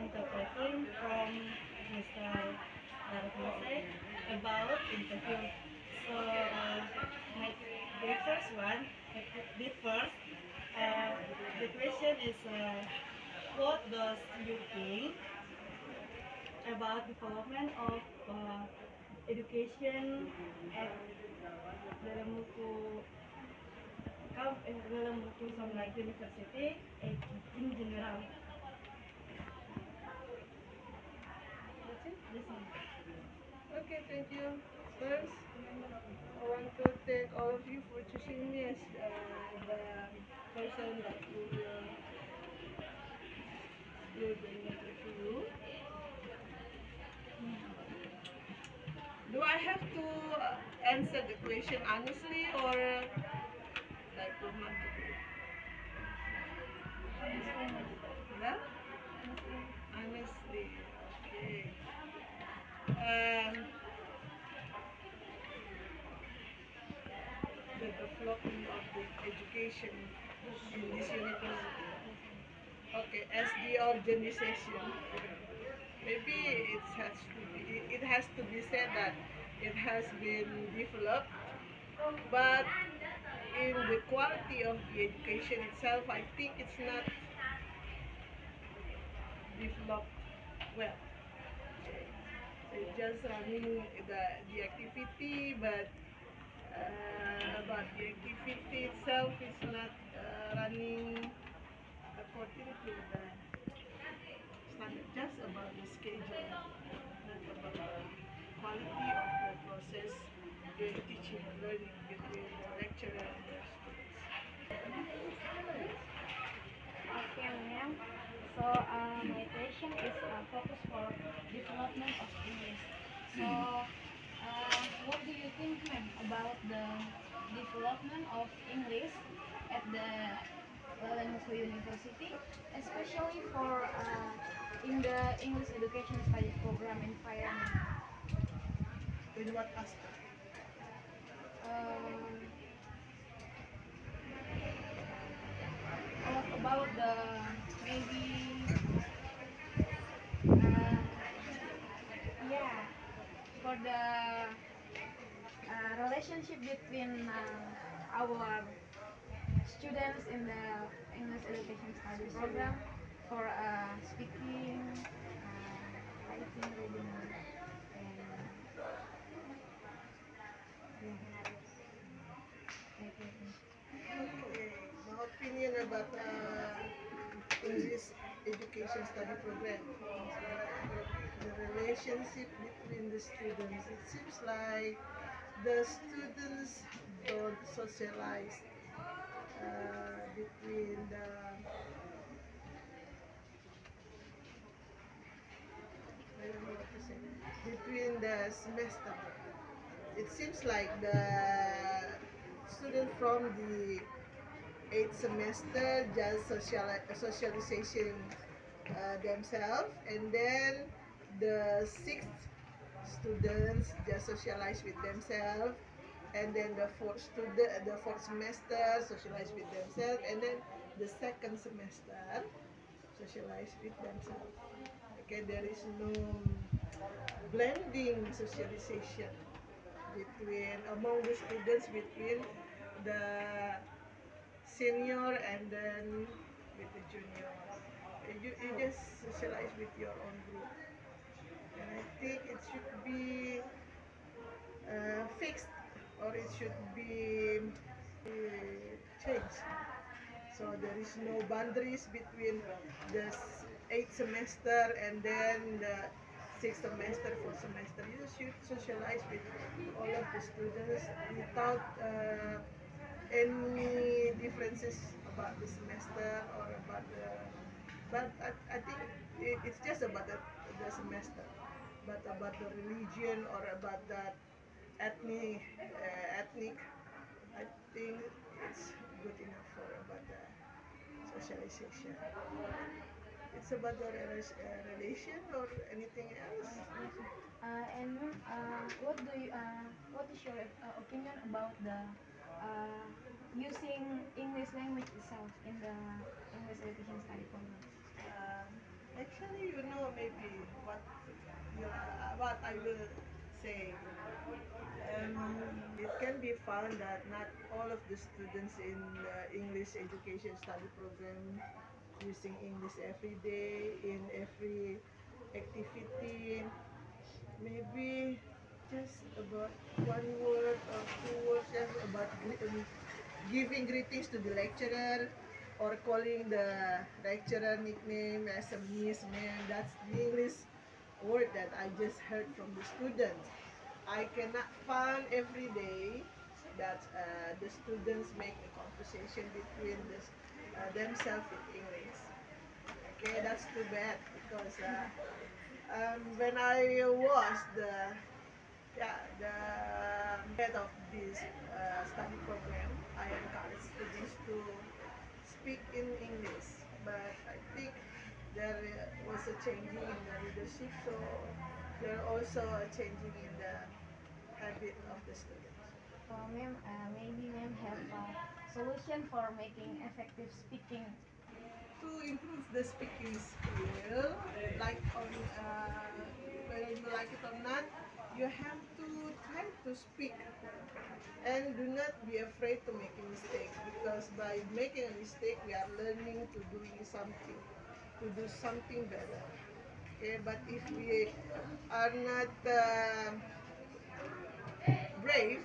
interpreting from Mr. Darmase about interview. So my the first one, the first, uh, the question is what does you think about development of education at dalam buku dalam buku some like university in general. That's it. That's it. Okay, thank you. First, I want to thank all of you for choosing me as the person that will do the interview. Do I have to answer the question honestly or like romantically? Yeah? Honestly, okay. Um, the development of the education in this university. Okay, as the organization, maybe it has to be said that it has been developed, but in the quality of the education itself, I think it's not developed well. Okay. So it's just running the activity, but the activity itself is not running according to the standard, just about the schedule, not about the quality of the process during teaching and learning between the lecturer and the students. Okay, ma'am. So my question is focus for development of English. So what do you think, ma'am, about the development of English at the Lelemuku University, especially for in the English Education Studies Program environment? In what aspect? Um, about the maybe yeah, for the relationship between our students in the English Education Studies program for speaking, writing, reading, and yeah, Okay, my opinion about English education study program. The relationship between the students. It seems like the students don't socialize between the I don't know what to say between the semester. It seems like the student from the eighth semester just socialization themselves, and then the sixth students just socialize with themselves, and then the fourth semester socialize with themselves, and then the second semester socialize with themselves. Okay, there is no blending socialization between among the students between the senior and then with the junior. You just socialize with your own group, and I think it should be fixed, or it should be changed. So there is no boundaries between the eighth semester and then the sixth semester, fourth semester. You should socialize with all of the students without any differences about the semester or about the. But I think it's just about the semester, but about the religion or about that ethnic, I think it's good enough for about the socialization. It's about the relation or anything else. and what is your opinion about the using English language itself in the English education study program? Um, Actually, maybe what what I will say. It can be found that not all of the students in the English education study program using English every day in every activity. Maybe just about one word or two words just about giving greetings to the lecturer or calling the lecturer nickname as a miss, ma'am. That's the English word that I just heard from the students. I cannot find every day that the students make a conversation between themselves in English. Okay, that's too bad because when I was the head of this study program, I encourage students to speak in English. But I think there was a changing in the leadership, so there also a changing in the habit of the students. Ma'am, maybe ma'am have a solution for making effective speaking. To improve the speaking skill, like on whether you like it or not, you have to try to speak and do not be afraid to make a mistake because by making a mistake we are learning to do something better. Okay, but if we are not brave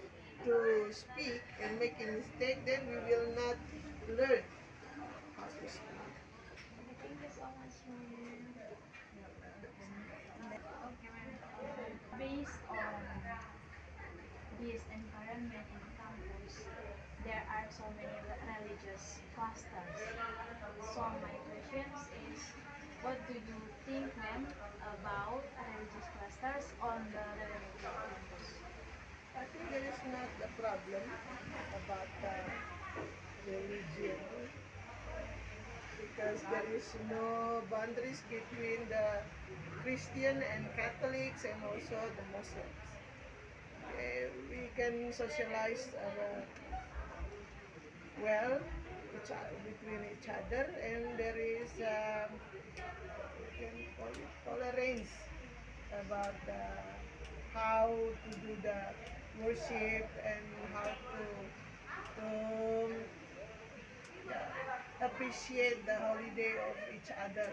to speak and make a mistake, then we will not learn how to speak. Thank you so much, ma'am. Okay, ma'am. Based on this environment in campus, there are so many religious clusters. So my questions is, what do you think, ma'am, about religious clusters on the Levenville campus? I think there is not a problem about religion because there is no boundaries between the Christian and Catholics and also the Muslims. We can socialize well between each other, and there is we can call it tolerance about how to do the worship and how to appreciate the holiday of each other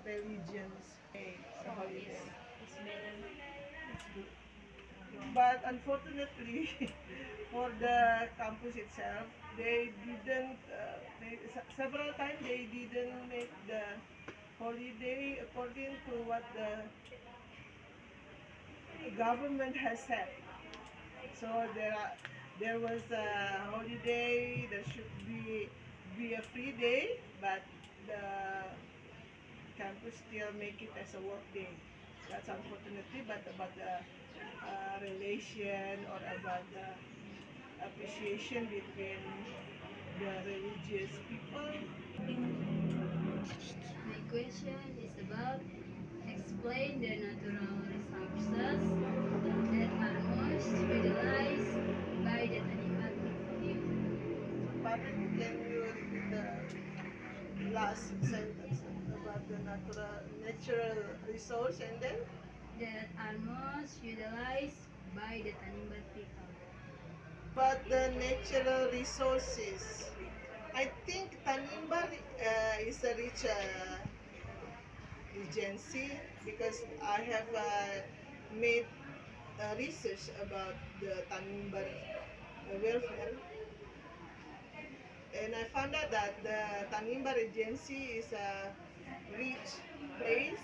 religions. So Holiday. it's better. It's good. But unfortunately, for the campus itself, they didn't. Several times they didn't make the holiday according to what the government has said. So there was a holiday. There should be a free day, but the campus still make it as a work day. That's unfortunately, but about the relation or about the appreciation between the religious people. My question is about explain the natural resources that are most utilized by the Tanimbar people. Patrick, can you repeat the last sentence about the natural resource and then? That are most utilized by the Tanimbar people. But the natural resources, I think Tanimbar is a rich regency because I have made research about the Tanimbar welfare, and I found out that the Tanimbar Regency is a rich place,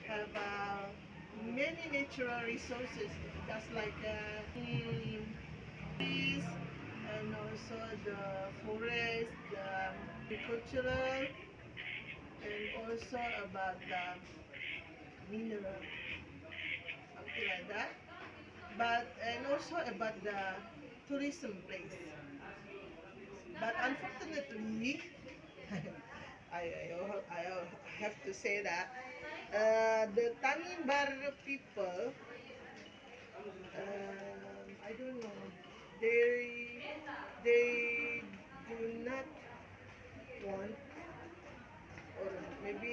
have many natural resources, just like trees, and also the forest, the agricultural, and also about the mineral, something like that. But and also about the tourism place. But unfortunately, I have to say that the Tanimbar people, I don't know, they do not want, or maybe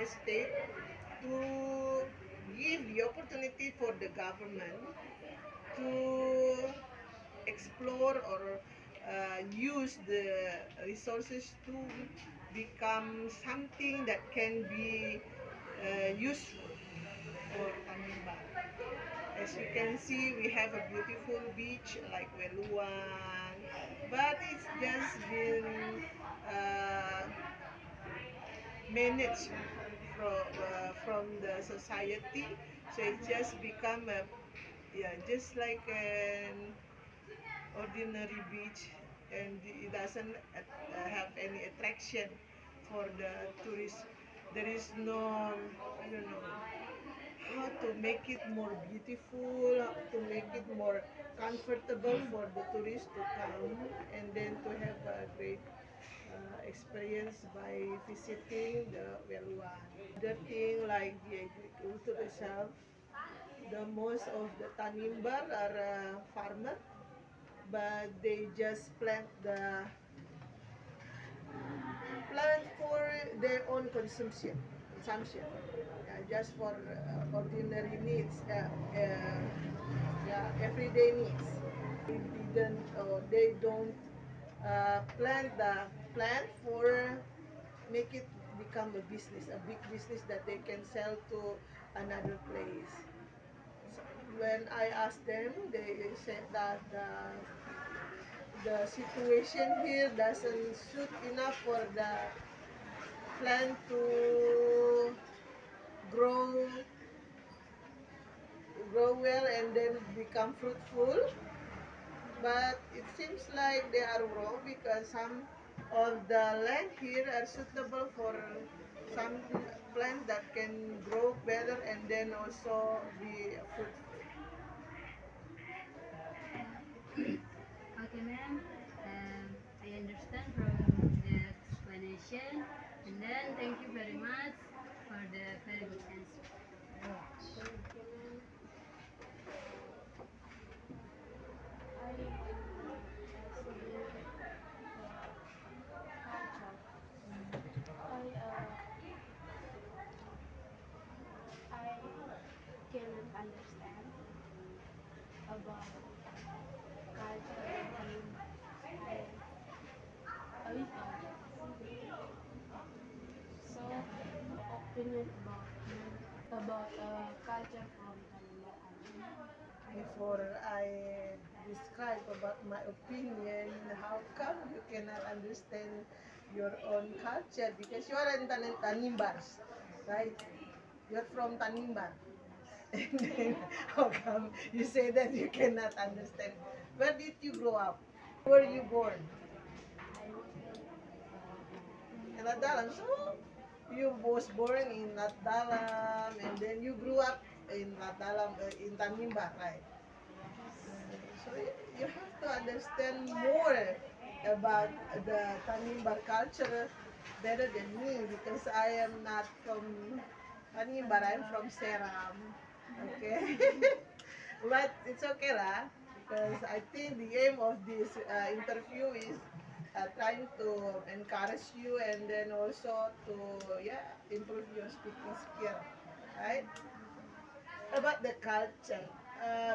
state to give the opportunity for the government to explore or use the resources to become something that can be useful for Tanimbar. As you can see, we have a beautiful beach like Weluan, but it's just been uh, managed from the society, so it just become a, yeah, just like an ordinary beach, and it doesn't have any attraction for the tourists. There is no, I don't know, how to make it more beautiful, how to make it more comfortable for the tourists to come and then to have a great experience by visiting the Weluan. The thing like the agriculture itself, the most of the Tanimbar are farmer, but they just plant for their own consumption, just for ordinary needs, yeah, everyday needs. They don't plant the plant for make it become a business, a big business that they can sell to another place. So when I asked them, they said that the situation here doesn't suit enough for the plant to grow well and then become fruitful. But it seems like they are wrong because some of the land here are suitable for some plants that can grow better and then also be fruitful. Okay, ma'am. I understand from the explanation, and then thank you very much for the very good answer. Thank you, ma'am. I cannot understand about culture and Tanimbar. A little. So, opinion about culture from Tanimbar. Before I describe about my opinion, how come you cannot understand your own culture? Because you are in Tanimbars, right? You're from Tanimbar. And then, how come you say that you cannot understand? Where did you grow up? Where were you born? In Nadalam. So, you was born in Nadalam and then you grew up in Nadalam, in Tanimbar, right? So you have to understand more about the Tanimbar culture better than me because I am not from Tanimbar, I'm from Seram. Okay? But it's okay lah because I think the aim of this interview is trying to encourage you and then also to, yeah, improve your speaking skill, right? About the culture,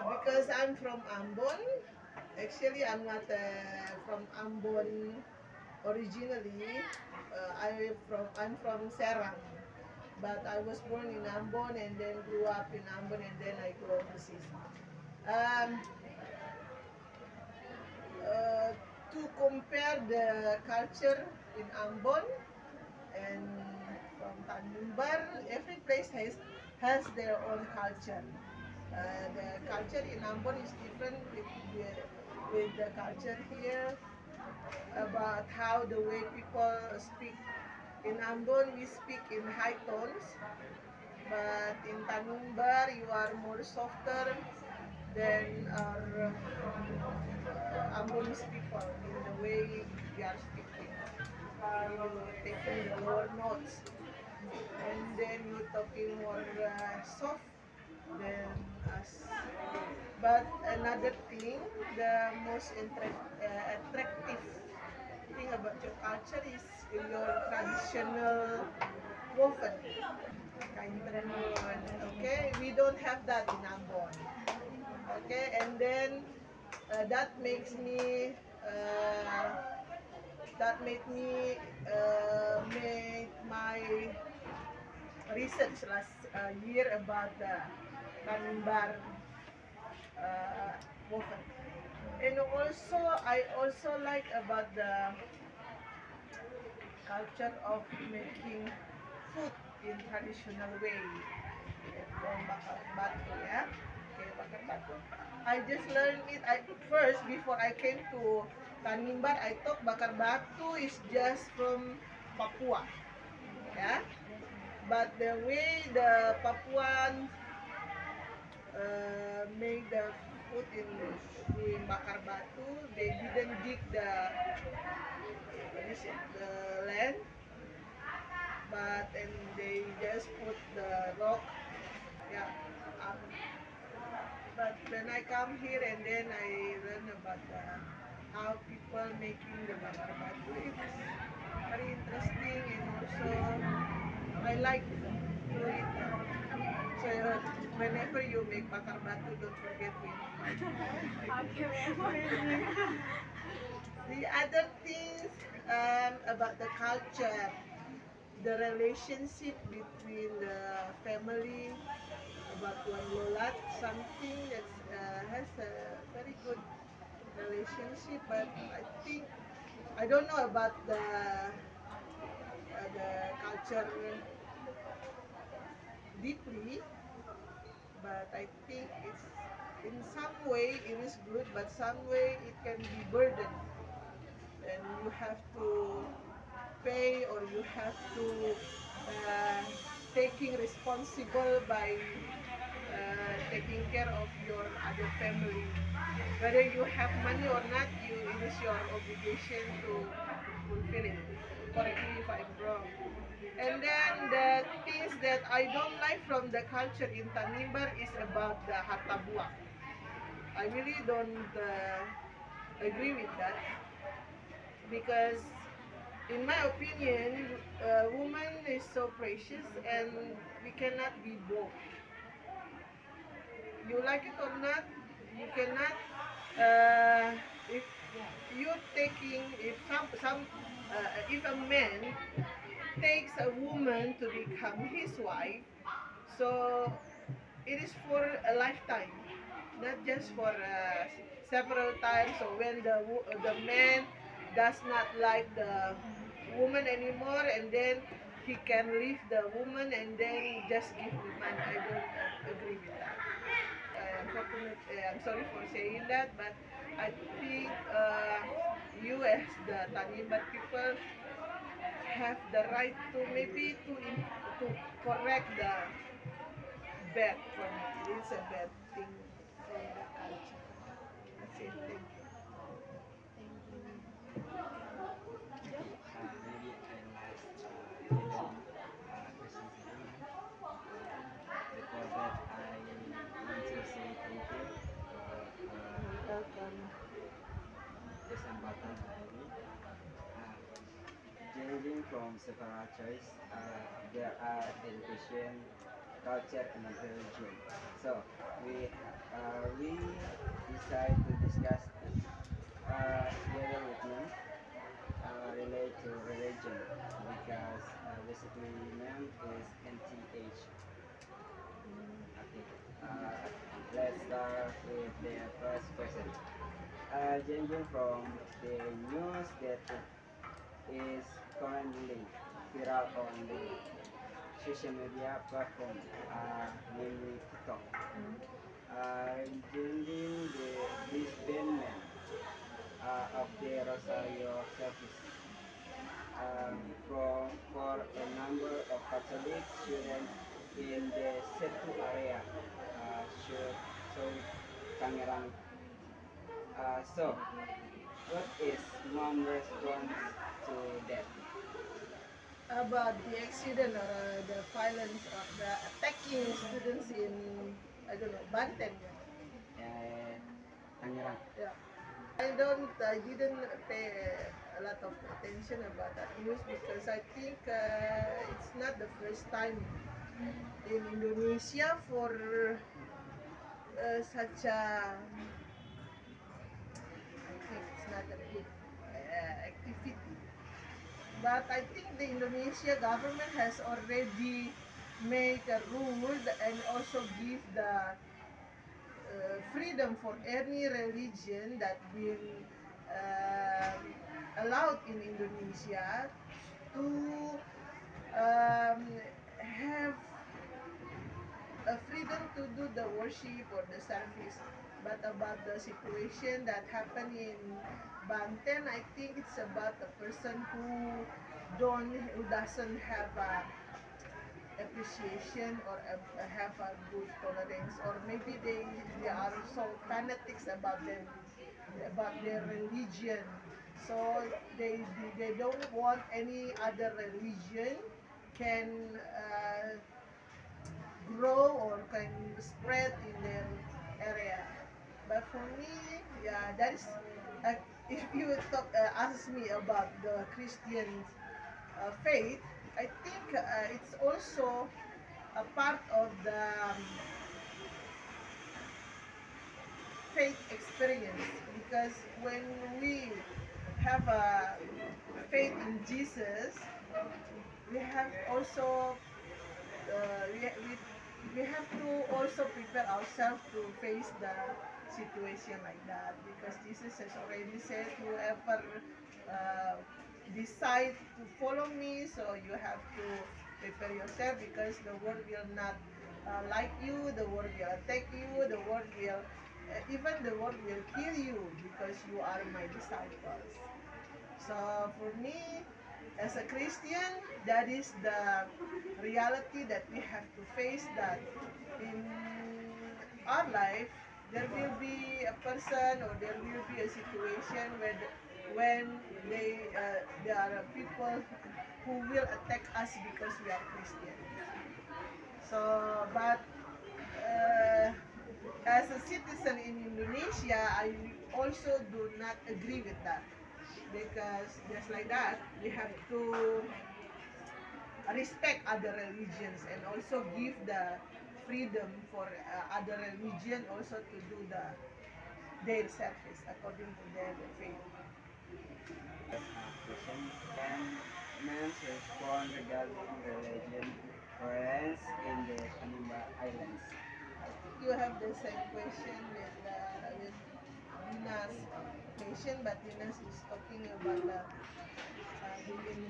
because I'm from Ambon. Actually, I'm not from Ambon originally. I'm from Serang, but I was born in Ambon and then grew up in Ambon and then I grew overseas. Um, uh, to compare the culture in Ambon and from Tanimbar, every place has their own culture. The culture in Ambon is different with the culture here, about how the way people speak. In Ambon, we speak in high tones, but in Tanimbar, you are more softer than our Ambonese people in the way we are speaking. You taking the lower notes, and then you talking more soft than us. But another thing, the most attractive thing about your culture is your traditional woven. Kain tenun. Okay, we don't have that in Ambon. Okay, and then that makes me that made me made my research last year about the Tanimbar woven. And also, I also like about the culture of making food in traditional way. From bakar batu, ya. Okay, bakar batu. I just learned it. First, before I came to Tanimbar, I thought bakar batu is just from Papua, yeah. But the way the Papuans make the food in doing bakar batu, they didn't dig the what is it, the land, but and they just put the rock, yeah, up. But when I come here and then I learn about how people making the bakar batu, it's very interesting, and also I like to eat that. So whenever you make bakar batu, don't forget to invite me. The other things about the culture, the relationship between the family, about Tuan Lolat, something that has a very good relationship, but I think I don't know about the culture deeply, but I think it's in some way it is good, but some way it can be burden, and you have to pay, or you have to taking responsible by taking care of your other family. Whether you have money or not, it is your obligation to fulfill it. Correct me if I'm wrong. And then the things that I don't like from the culture in Tanimbar is about the harta buah. I really don't agree with that, because in my opinion, woman is so precious and we cannot be bought. You like it or not, you cannot. If you taking, if a man takes a woman to become his wife, so it is for a lifetime, not just for several times. So when the man does not like the woman anymore, and then he can leave the woman and then just give the man. I don't agree with that. Unfortunately, I'm sorry for saying that, but I think you as the Tanimbar people have the right to maybe to correct the bad from it. It's a bad thing from the culture. That's it. Thank you. Maybe I last hidden question to you, ma'am. Before that, I want to say thank you for Welcome. kesempatan hari ini. Uh, Changing from several choice, there are education, culture, and religion. So we decide to discuss together with me relate to religion, because basically ma'am is NTH. Okay. Let's start with the first question. Changing from the news that is currently viral on the social media platform, namely TikTok, regarding the disbandment of the Rosario service for a number of Catholic students in the Setu area, so Tangerang. So, what is mom response to that? About the accident or the violence or the attacking students in, I don't know, Banten. Tangerang. Yeah. I didn't pay a lot of attention about that news, because I think it's not the first time in Indonesia for such a, I think it's not a good activity. But I think the Indonesia government has already made a rule and also give the freedom for any religion that been allowed in Indonesia to have a freedom to do the worship or the service. But about the situation that happened in Banten, I think it's about the person who doesn't have a appreciation or have a good tolerance, or maybe they are so fanatics about them, about their religion, so they don't want any other religion can grow or can spread in their area. But for me, yeah, that is uh, if you ask me about the Christian faith, I think it's also a part of the faith experience, because when we have a faith in Jesus, we have also uh, we, we, we have to also prepare ourselves to face the situation like that, because Jesus has already said, whoever uh, decide to follow me, so you have to prepare yourself, because the world will not like you, the world will attack you, the world will even the world will kill you because you are my disciples. So for me, as a Christian, that is the reality that we have to face, that in our life there will be a person, or there will be a situation where when there are people who will attack us because we are Christian. So, but as a citizen in Indonesia, I also do not agree with that, because just like that, we have to respect other religions and also give the freedom for other religion also to do their service according to their faith. As a question, can men respond regarding religion difference in the Tanimbar Islands? You have the same question with Dina's question, but Dina's is talking about the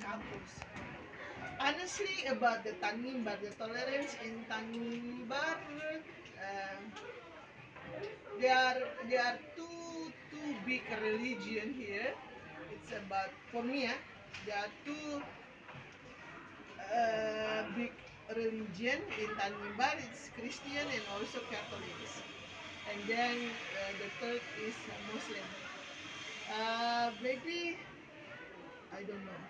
couples. Honestly, about the Tanimbar, the tolerance in Tanimbar, uh, there are two big religion here. It's about, for me, there are two big religion in Tanimbar. It's Christian and also Catholics, and then the third is Muslim. Maybe I don't know.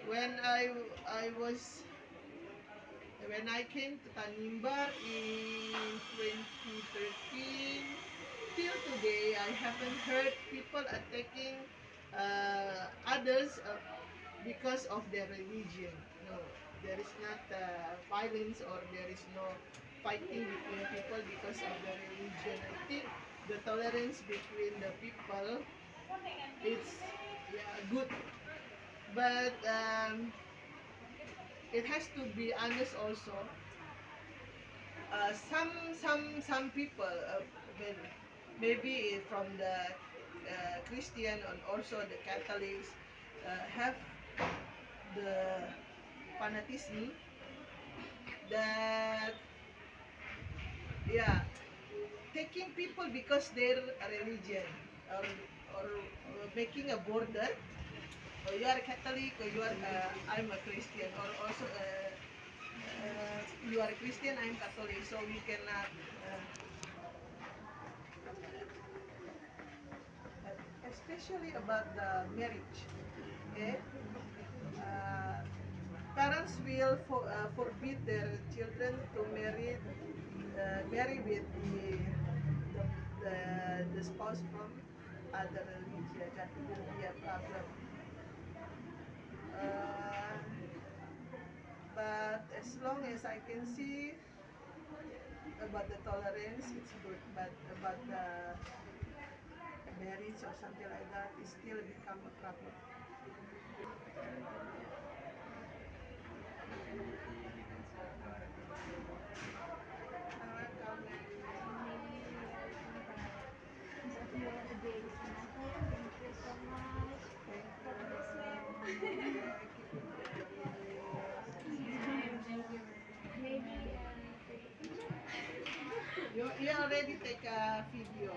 When I was when I came to Tanimbar in 2013, till today, I haven't heard people attacking others because of their religion. No, there is not violence, or there is no fighting between people because of their religion. I think the tolerance between the people, it's, yeah, good, but it has to be honest also. Some people, maybe from the Christian and also the Catholics, have the fanatism that, yeah, taking people because their religion, or, or making a border, or you are Catholic, or you are I'm a Christian, or also you are a Christian, I'm Catholic, so we cannot especially about the marriage. Okay, uh, parents will forbid their children to marry with the spouse from other religion. That will be a problem. Uh, but as long as I can see about the tolerance, it's good. But about the marriage or something like that, it still become a problem. Something you want to do is nothing. Thank you so much. God bless you. Maybe for the future. You already take a video.